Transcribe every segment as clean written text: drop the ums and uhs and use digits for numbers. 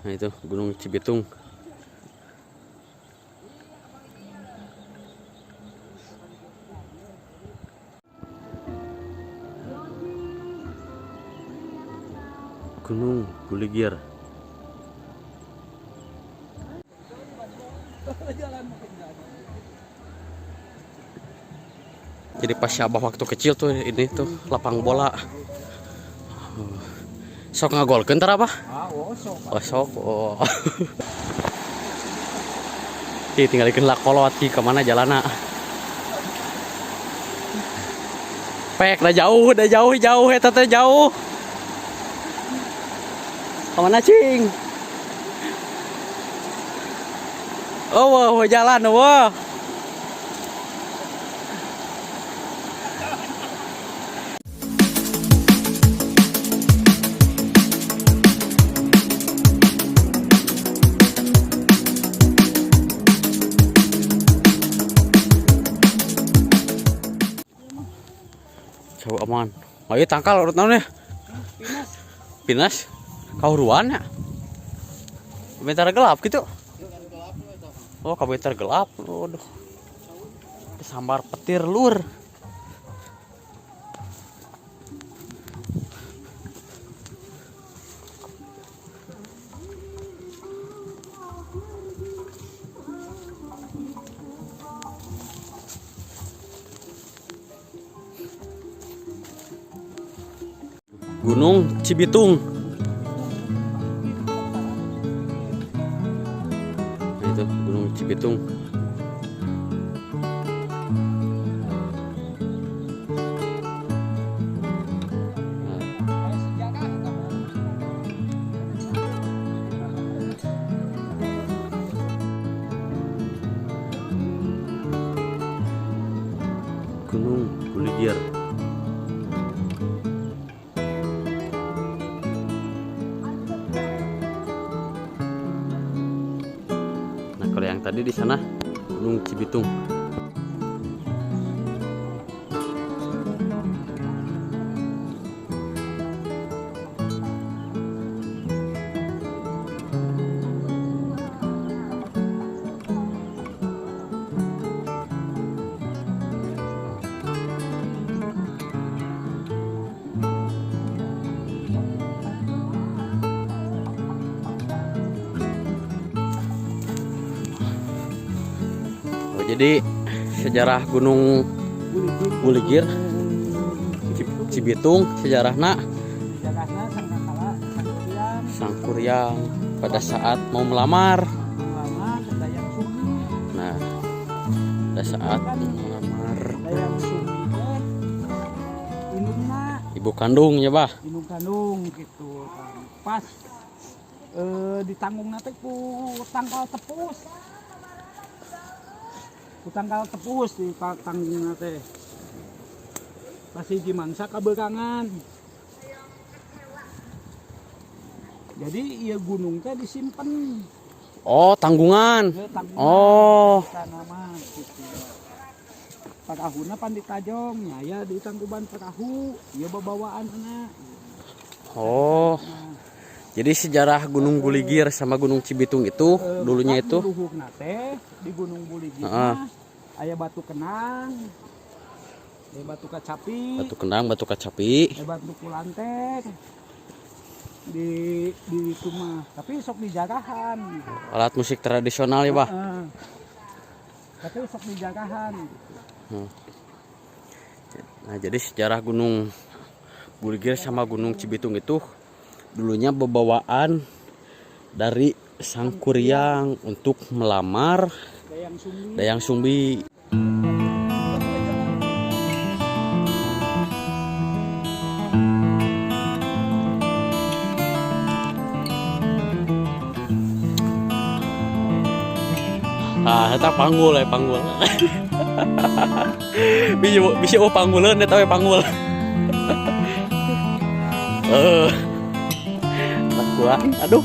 Nah itu Gunung Cibitung. Gunung Buligir. Jadi pas Abah waktu kecil tuh ini tuh lapang bola. Sok ngagolkeun tara apa? Oh sok. Oh. Tinggalikeun lakolot ki ka mana jalana. Pek dah jauh eta teh jauh. Ka mana cing? Oh, wah, jalan wah. Jauh aman. Ayo tangkal urut naon ya? Pinas. Kauruan ya? Bentar gelap gitu. Oh, kabentar gelap. Aduh. Sambar petir lur. Gunung Cibitung. Nah, itu Gunung Cibitung. Gunung Buligir. Kalau yang tadi di sana Gunung Cibitung. Jadi sejarah Gunung Buligir Cibitung sejarahna Sangkuriang pada saat mau melamar. Nah, pada saat melamar ibu kandungnya bah. Ibu kandung gitu kan. Pas ditanggung nanti ku tanggal tepus. Tanggal tepus di tanggung nate pasti dimangsa kabekangan. Jadi iya gunung teh disimpan. Oh, tanggungan. Tanggungan Oh, nama gitu. Pakahuna pandit tajong ya di tangkuban pakahu ya babawaan anak. oh. Jadi sejarah Gunung Buligir sama Gunung Cibitung itu dulunya itu di Gunung Buligir aya batu kenang, aya batu kacapi, batu kacapi, aya batu kulantek di itu mah. Tapi sok dijagahan. Alat musik tradisional ya, Bah. Tapi sok dijagahan. Nah, jadi sejarah Gunung Buligir sama Gunung Cibitung itu dulunya bebawaan dari Sangkuriang untuk melamar Dayang Sumbi. Ah, eta panggul ya panggul. bisa pangguleun eta we panggul. Aduh.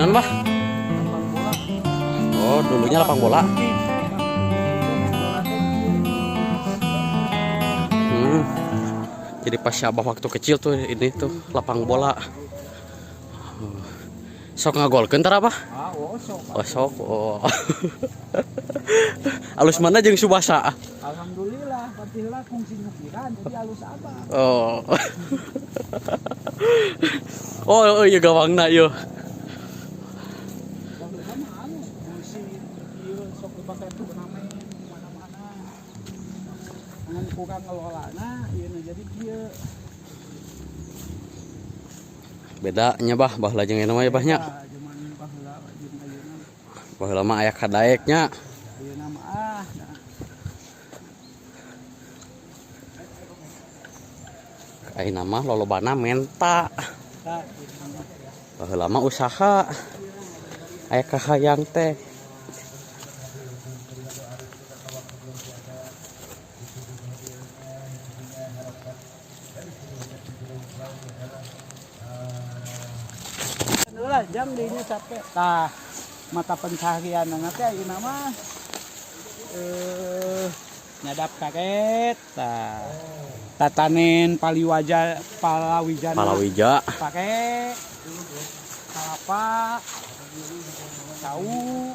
non bah? Lapang bola. Oh, dulunya lapang bola. Hmm. Jadi pas Abah waktu kecil tuh ini tuh lapang bola. Sok ngagolkeun tara apa? Sok. Oh, sok. Oh. Alus mana jeung Subasa? Alhamdulillah, patilah fungsi nyukiran jadi alus abah. Oh. Oh, iya gawangna ieu. Kalau sama alus fungsi ieu sok dipakai turnamen mana-mana. Ngan kurang ngelolana ieu jadi kieu. Beda nya bah lajeng enak mah ya bahnya. Zaman baheula jeung ayeuna. Baheula mah aya kadaeknya. Ayeuna mah Ayeuna mah lolobana menta. tah Baheula mah usaha. Aya kahayang teh. lah jam dinya capek. Tah mata pencaharian teh ayeuna mah nyadap karet tah. Tatanen palawijana Palawija. pakai kalapa tahu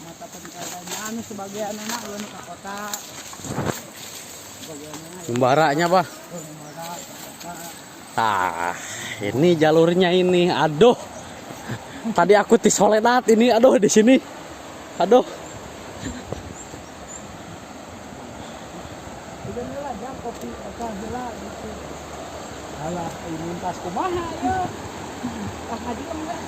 mata pencahariannya anu sebagian anak anu ka kota sebagian anak Jumbaranya bah. Tah, ini jalurnya ini. Aduh. Tadi aku di Soledad ini. Aduh di sini. Aduh. udah lah jam kopi apa heula gitu. Alah, ini tas kumaha ya. Ah haji enggak.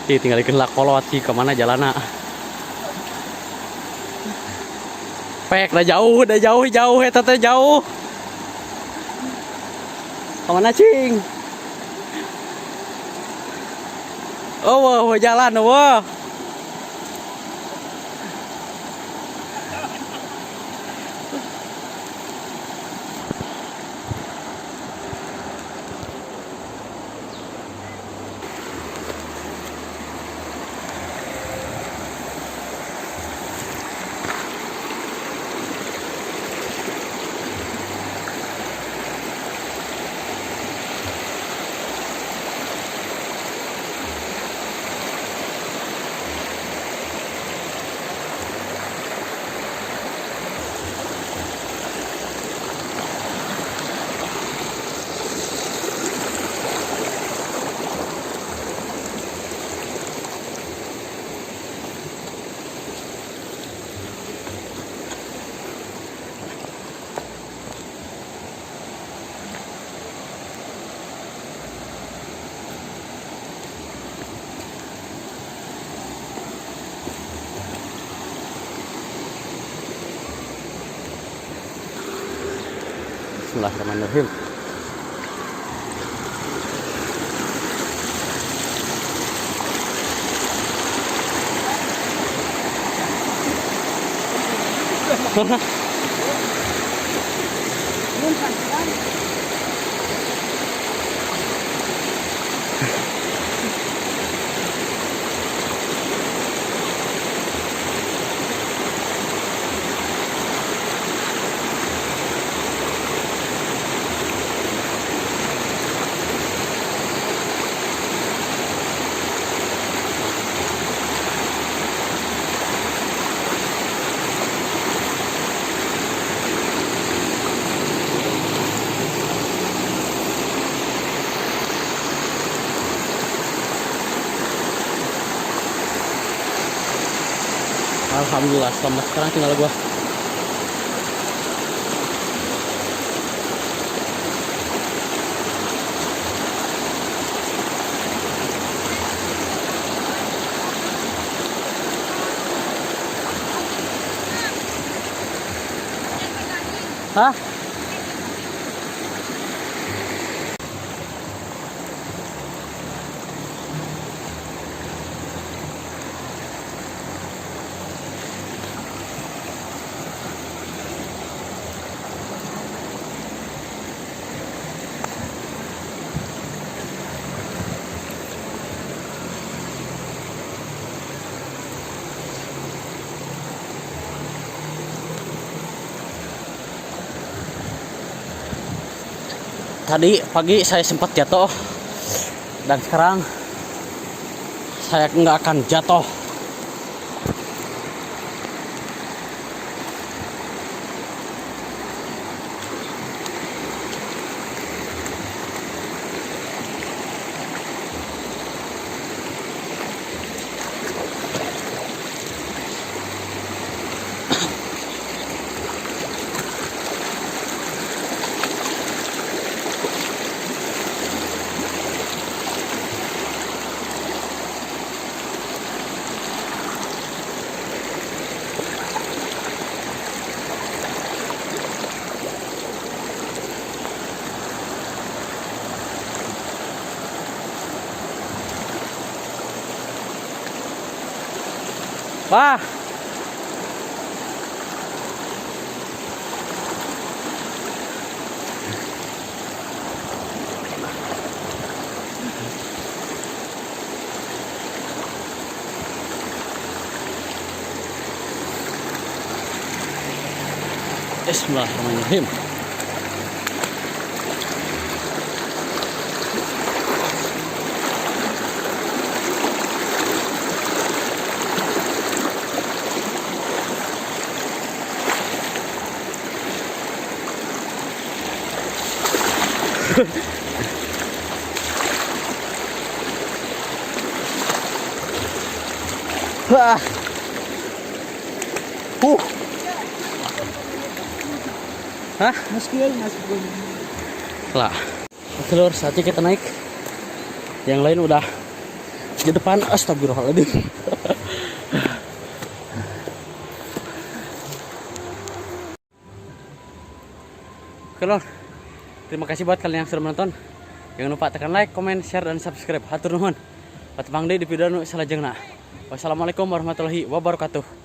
Tinggal dikeun kolot sih kemana jalana. Pek dah jauh eta teh jauh. Kemana cing? Oh, wah jalan wah. Bismillahirrahmanirrahim. Alhamdulillah, selamat. Sekarang tinggal gua. Hah? Tadi pagi saya sempat jatuh dan sekarang saya nggak akan jatuh. Wah, Bismillahirrahmanirrahim. Wah. Hah? Meskipun Lah. Oke lur, saatnya kita naik. Yang lain udah di depan. Astagfirullahaladzim. Oke lur, terima kasih buat kalian yang sudah menonton. Jangan lupa tekan like, comment, share, dan subscribe. Hatur nuhun. Patepang deui di video nu salajengna. Wassalamualaikum warahmatullahi wabarakatuh.